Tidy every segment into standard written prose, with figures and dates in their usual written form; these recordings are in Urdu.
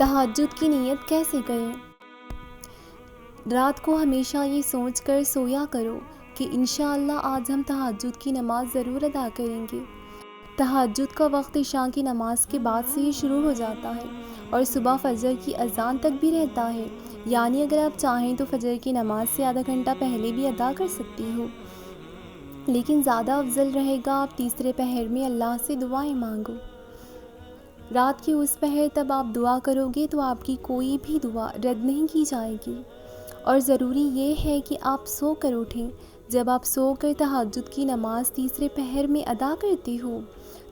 تہجد کی نیت کیسے کریں؟ رات کو ہمیشہ یہ سوچ کر سویا کرو کہ انشاءاللہ آج ہم تہجد کی نماز ضرور ادا کریں گے۔ تہجد کا وقت عشاء کی نماز کے بعد سے ہی شروع ہو جاتا ہے اور صبح فجر کی اذان تک بھی رہتا ہے، یعنی اگر آپ چاہیں تو فجر کی نماز سے آدھا گھنٹہ پہلے بھی ادا کر سکتی ہو، لیکن زیادہ افضل رہے گا آپ تیسرے پہر میں اللہ سے دعائیں مانگو۔ رات کی اس پہر تب آپ دعا کرو گے تو آپ کی کوئی بھی دعا رد نہیں کی جائے گی، اور ضروری یہ ہے کہ آپ سو کر اٹھیں۔ جب آپ سو کر تہجد کی نماز تیسرے پہر میں ادا کرتے ہو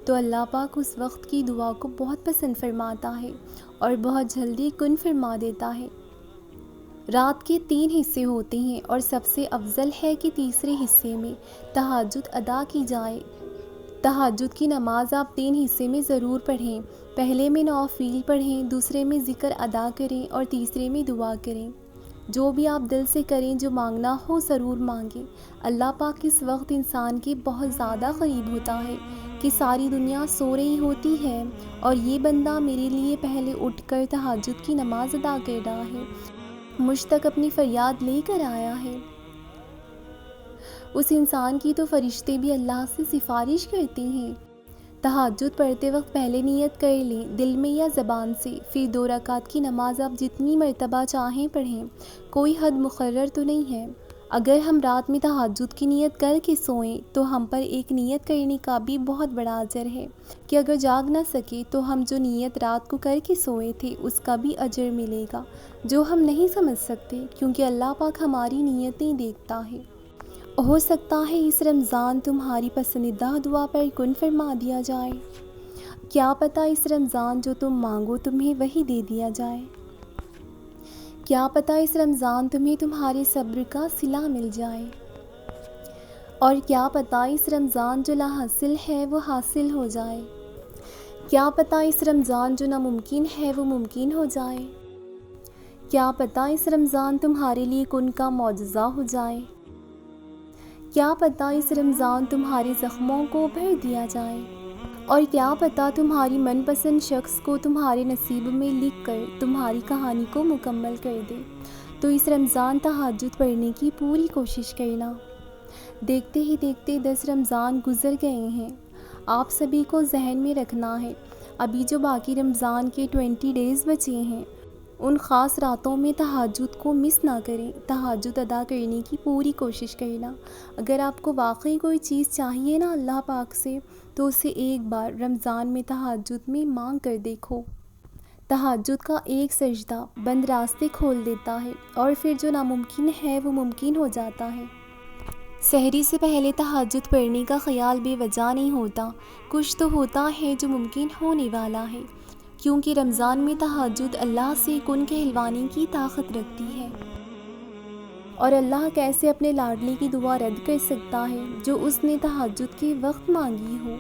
تو اللہ پاک اس وقت کی دعا کو بہت پسند فرماتا ہے اور بہت جلدی کن فرما دیتا ہے۔ رات کے 3 حصے ہوتے ہیں اور سب سے افضل ہے کہ تیسرے حصے میں تہجد ادا کی جائے۔ تہجد کی نماز آپ 3 حصے میں ضرور پڑھیں۔ پہلے میں نوافل پڑھیں، دوسرے میں ذکر ادا کریں اور تیسرے میں دعا کریں۔ جو بھی آپ دل سے کریں، جو مانگنا ہو ضرور مانگیں۔ اللہ پاک اس وقت انسان کے بہت زیادہ قریب ہوتا ہے کہ ساری دنیا سو رہی ہوتی ہے اور یہ بندہ میرے لیے پہلے اٹھ کر تہجد کی نماز ادا کر رہا ہے، مجھ تک اپنی فریاد لے کر آیا ہے۔ اس انسان کی تو فرشتے بھی اللہ سے سفارش کرتے ہیں۔ تہجد پڑھتے وقت پہلے نیت کر لیں، دل میں یا زبان سے، پھر 2 رکعت کی نماز آپ جتنی مرتبہ چاہیں پڑھیں، کوئی حد مقرر تو نہیں ہے۔ اگر ہم رات میں تہجد کی نیت کر کے سوئیں تو ہم پر ایک نیت کرنے کا بھی بہت بڑا اجر ہے کہ اگر جاگ نہ سکے تو ہم جو نیت رات کو کر کے سوئے تھے اس کا بھی اجر ملے گا، جو ہم نہیں سمجھ سکتے، کیونکہ اللہ پاک ہماری نیتیں دیکھتا ہے۔ ہو سکتا ہے اس رمضان تمہاری پسندیدہ دعا پر کن فرما دیا جائے۔ کیا پتہ اس رمضان جو تم مانگو تمہیں وہی دے دیا جائے۔ کیا پتہ اس رمضان تمہیں تمہارے صبر کا صلہ مل جائے، اور کیا پتہ اس رمضان جو لاحاصل ہے وہ حاصل ہو جائے۔ کیا پتہ اس رمضان جو ناممکن ہے وہ ممکن ہو جائے۔ کیا پتہ اس رمضان تمہارے لیے کن کا معجزہ ہو جائے۔ کیا پتہ اس رمضان تمہارے زخموں کو بھر دیا جائے، اور کیا پتہ تمہاری من پسند شخص کو تمہارے نصیب میں لکھ کر تمہاری کہانی کو مکمل کر دے۔ تو اس رمضان تہجد پڑھنے کی پوری کوشش کرنا۔ دیکھتے ہی دیکھتے 10 رمضان گزر گئے ہیں۔ آپ سبھی کو ذہن میں رکھنا ہے، ابھی جو باقی رمضان کے 20 ڈیز بچے ہیں ان خاص راتوں میں تہجد کو مس نہ کریں۔ تہجد ادا کرنے کی پوری کوشش کرنا۔ اگر آپ کو واقعی کوئی چیز چاہیے نا اللہ پاک سے، تو اسے ایک بار رمضان میں تہجد میں مانگ کر دیکھو۔ تہجد کا ایک سجدہ بند راستے کھول دیتا ہے اور پھر جو ناممکن ہے وہ ممکن ہو جاتا ہے۔ سحری سے پہلے تہجد پڑھنے کا خیال بے وجہ نہیں ہوتا، کچھ تو ہوتا ہے جو ممکن ہونے والا ہے، کیونکہ رمضان میں تہجد اللہ سے کن کہلوانے کی طاقت رکھتی ہے، اور اللہ کیسے اپنے لاڈلے کی دعا رد کر سکتا ہے جو اس نے تہجد کے وقت مانگی ہو۔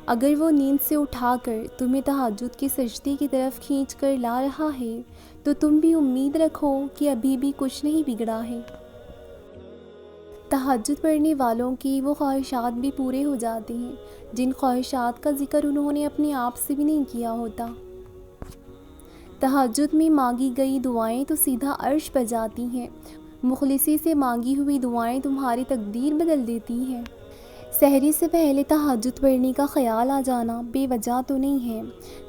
اگر وہ نیند سے اٹھا کر تمہیں تہجد کے سجدے کی طرف کھینچ کر لا رہا ہے تو تم بھی امید رکھو کہ ابھی بھی کچھ نہیں بگڑا ہے۔ تہجد پڑھنے والوں کی وہ خواہشات بھی پورے ہو جاتے ہیں جن خواہشات کا ذکر انہوں نے اپنے آپ سے بھی نہیں کیا ہوتا۔ تہجد میں مانگی گئی دعائیں تو سیدھا عرش پر جاتی ہیں، مخلصی سے مانگی ہوئی دعائیں تمہاری تقدیر بدل دیتی ہیں۔ سحری سے پہلے تہجد پڑھنے کا خیال آ جانا بے وجہ تو نہیں ہے،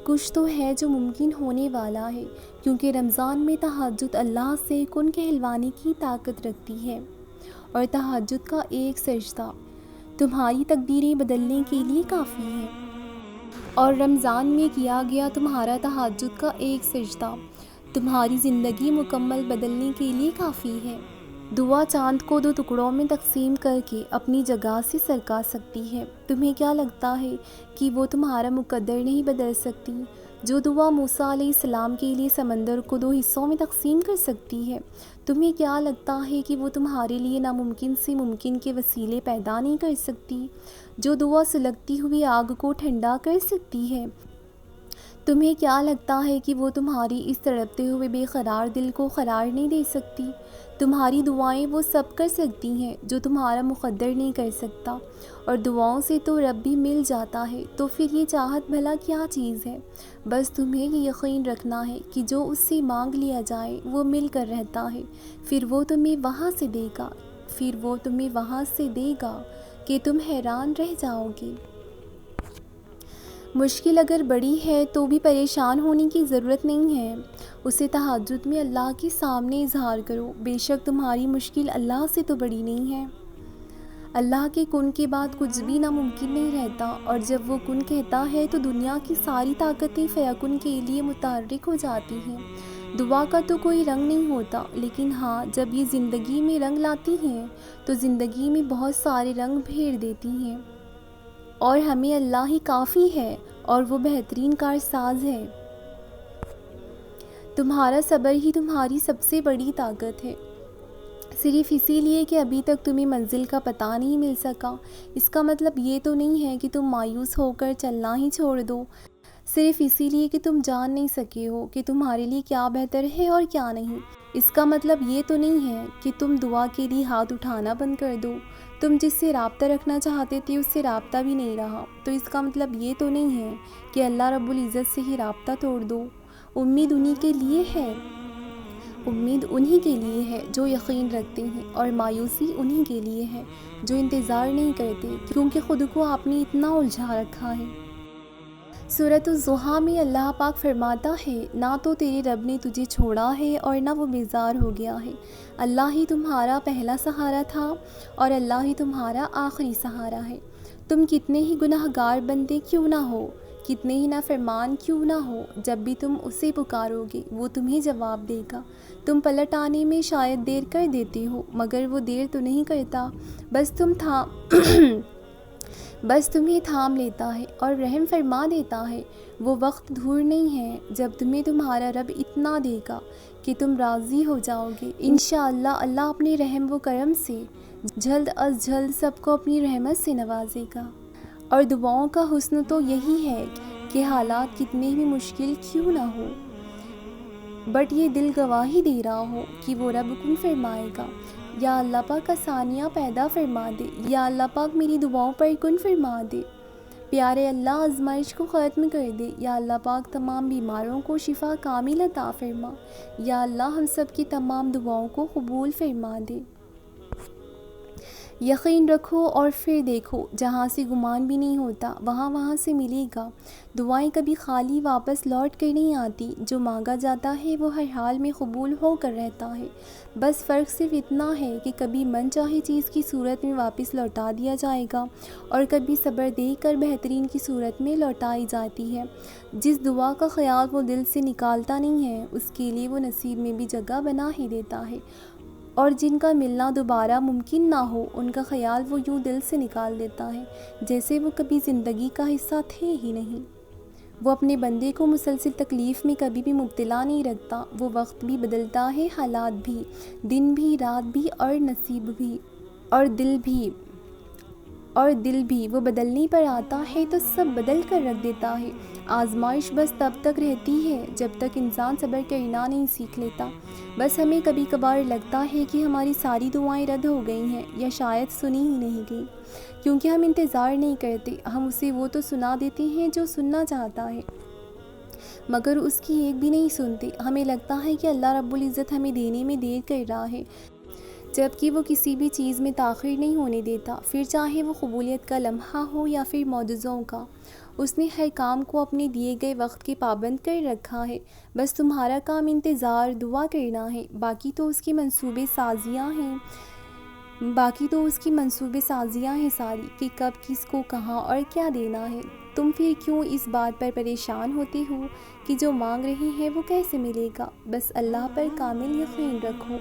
کچھ تو ہے جو ممکن ہونے والا ہے، کیونکہ رمضان میں تہجد اللہ سے کن کہلوانے کی طاقت رکھتی ہے، اور تہجد کا ایک سجدہ تمہاری تقدیریں بدلنے کے لیے کافی ہے، اور رمضان میں کیا گیا تمہارا تہجد کا ایک سجدہ تمہاری زندگی مکمل بدلنے کے لیے کافی ہے۔ دعا چاند کو 2 ٹکڑوں میں تقسیم کر کے اپنی جگہ سے سرکا سکتی ہے۔ تمہیں کیا لگتا ہے کہ وہ تمہارا مقدر نہیں بدل سکتی؟ جو دعا موسیٰ علیہ السلام کے لیے سمندر کو 2 حصوں میں تقسیم کر سکتی ہے، تمہیں کیا لگتا ہے کہ وہ تمہارے لیے ناممکن سے ممکن کے وسیلے پیدا نہیں کر سکتی؟ جو دعا سلگتی ہوئی آگ کو ٹھنڈا کر سکتی ہے، تمہیں کیا لگتا ہے کہ وہ تمہاری اس تڑپتے ہوئے بے قرار دل کو قرار نہیں دے سکتی؟ تمہاری دعائیں وہ سب کر سکتی ہیں جو تمہارا مقدر نہیں کر سکتا، اور دعاؤں سے تو رب بھی مل جاتا ہے، تو پھر یہ چاہت بھلا کیا چیز ہے؟ بس تمہیں یہ یقین رکھنا ہے کہ جو اس سے مانگ لیا جائے وہ مل کر رہتا ہے، پھر وہ تمہیں وہاں سے دے گا کہ تم حیران رہ جاؤ گے۔ مشکل اگر بڑی ہے تو بھی پریشان ہونے کی ضرورت نہیں ہے، اسے تہجد میں اللہ کے سامنے اظہار کرو، بے شک تمہاری مشکل اللہ سے تو بڑی نہیں ہے۔ اللہ کے کن کے بعد کچھ بھی ناممکن نہیں رہتا، اور جب وہ کن کہتا ہے تو دنیا کی ساری طاقتیں فیکن کے لیے متحرک ہو جاتی ہیں۔ دعا کا تو کوئی رنگ نہیں ہوتا، لیکن ہاں جب یہ زندگی میں رنگ لاتی ہیں تو زندگی میں بہت سارے رنگ بھیر دیتی ہیں، اور ہمیں اللہ ہی کافی ہے اور وہ بہترین کارساز ہے۔ تمہارا صبر ہی تمہاری سب سے بڑی طاقت ہے، صرف اسی لیے کہ ابھی تک تمہیں منزل کا پتہ نہیں مل سکا۔ اس کا مطلب یہ تو نہیں ہے کہ تم مایوس ہو کر چلنا ہی چھوڑ دو، صرف اسی لیے کہ تم جان نہیں سکے ہو کہ تمہارے لیے کیا بہتر ہے اور کیا نہیں۔ اس کا مطلب یہ تو نہیں ہے کہ تم دعا کے لیے ہاتھ اٹھانا بند کر دو، تم جس سے رابطہ رکھنا چاہتے تھے اس سے رابطہ بھی نہیں رہا، تو اس کا مطلب یہ تو نہیں ہے کہ اللہ رب العزت سے ہی رابطہ توڑ دو۔ امید انہی کے لیے ہے جو یقین رکھتے ہیں، اور مایوسی انہی کے لیے ہے جو انتظار نہیں کرتے، کیونکہ خود کو آپ نے اتنا الجھا رکھا ہے۔ سورۃ الضحیٰ میں اللہ پاک فرماتا ہے، نہ تو تیرے رب نے تجھے چھوڑا ہے اور نہ وہ بیزار ہو گیا ہے، اللہ ہی تمہارا پہلا سہارا تھا اور اللہ ہی تمہارا آخری سہارا ہے۔ تم کتنے ہی گناہ گار بندے کیوں نہ ہو، کتنے ہی نافرمان کیوں نہ ہو، جب بھی تم اسے پکارو گے وہ تمہیں جواب دے گا۔ تم پلٹ آنے میں شاید دیر کر دیتے ہو، مگر وہ دیر تو نہیں کرتا، بس تمہیں تھام لیتا ہے اور رحم فرما دیتا ہے۔ وہ وقت دور نہیں ہے جب تمہیں تمہارا رب اتنا دے گا کہ تم راضی ہو جاؤ گے۔ انشاءاللہ اللہ اپنے رحم و کرم سے جلد از جلد سب کو اپنی رحمت سے نوازے گا۔ اور دعاؤں کا حسن تو یہی ہے کہ حالات کتنے بھی مشکل کیوں نہ ہو، بٹ یہ دل گواہی دے رہا ہو کہ وہ رب کن فرمائے گا، یا اللہ پاک آسانیاں پیدا فرما دے، یا اللہ پاک میری دعاؤں پر کن فرما دے، پیارے اللہ آزمائش کو ختم کر دے، یا اللہ پاک تمام بیماروں کو شفا کامل عطا فرما، یا اللہ ہم سب کی تمام دعاؤں کو قبول فرما دے۔ یقین رکھو اور پھر دیکھو، جہاں سے گمان بھی نہیں ہوتا وہاں سے ملے گا۔ دعائیں کبھی خالی واپس لوٹ کر نہیں آتی، جو مانگا جاتا ہے وہ ہر حال میں قبول ہو کر رہتا ہے، بس فرق صرف اتنا ہے کہ کبھی من چاہے چیز کی صورت میں واپس لوٹا دیا جائے گا، اور کبھی صبر دے کر بہترین کی صورت میں لوٹائی جاتی ہے۔ جس دعا کا خیال وہ دل سے نکالتا نہیں ہے اس کے لیے وہ نصیب میں بھی جگہ بنا ہی دیتا ہے، اور جن کا ملنا دوبارہ ممکن نہ ہو ان کا خیال وہ یوں دل سے نکال دیتا ہے جیسے وہ کبھی زندگی کا حصہ تھے ہی نہیں۔ وہ اپنے بندے کو مسلسل تکلیف میں کبھی بھی مبتلا نہیں رکھتا، وہ وقت بھی بدلتا ہے، حالات بھی، دن بھی، رات بھی، اور نصیب بھی، اور دل بھی وہ بدلنے پر آتا ہے تو سب بدل کر رکھ دیتا ہے۔ آزمائش بس تب تک رہتی ہے جب تک انسان صبر کرنا نہیں سیکھ لیتا۔ بس ہمیں کبھی کبھار لگتا ہے کہ ہماری ساری دعائیں رد ہو گئی ہیں یا شاید سنی ہی نہیں گئی، کیونکہ ہم انتظار نہیں کرتے، ہم اسے وہ تو سنا دیتے ہیں جو سننا چاہتا ہے، مگر اس کی ایک بھی نہیں سنتے۔ ہمیں لگتا ہے کہ اللہ رب العزت ہمیں دینے میں دیر کر رہا ہے، جبکہ وہ کسی بھی چیز میں تاخیر نہیں ہونے دیتا، پھر چاہے وہ قبولیت کا لمحہ ہو یا پھر معجزوں کا۔ اس نے ہر کام کو اپنے دیے گئے وقت کے پابند کر رکھا ہے، بس تمہارا کام انتظار دعا کرنا ہے، باقی تو اس کی منصوبے سازیاں ہیں ساری، کہ کب کس کو کہاں اور کیا دینا ہے۔ تم پھر کیوں اس بات پر پریشان ہوتے ہو کہ جو مانگ رہے ہیں وہ کیسے ملے گا؟ بس اللہ پر کامل یقین رکھو۔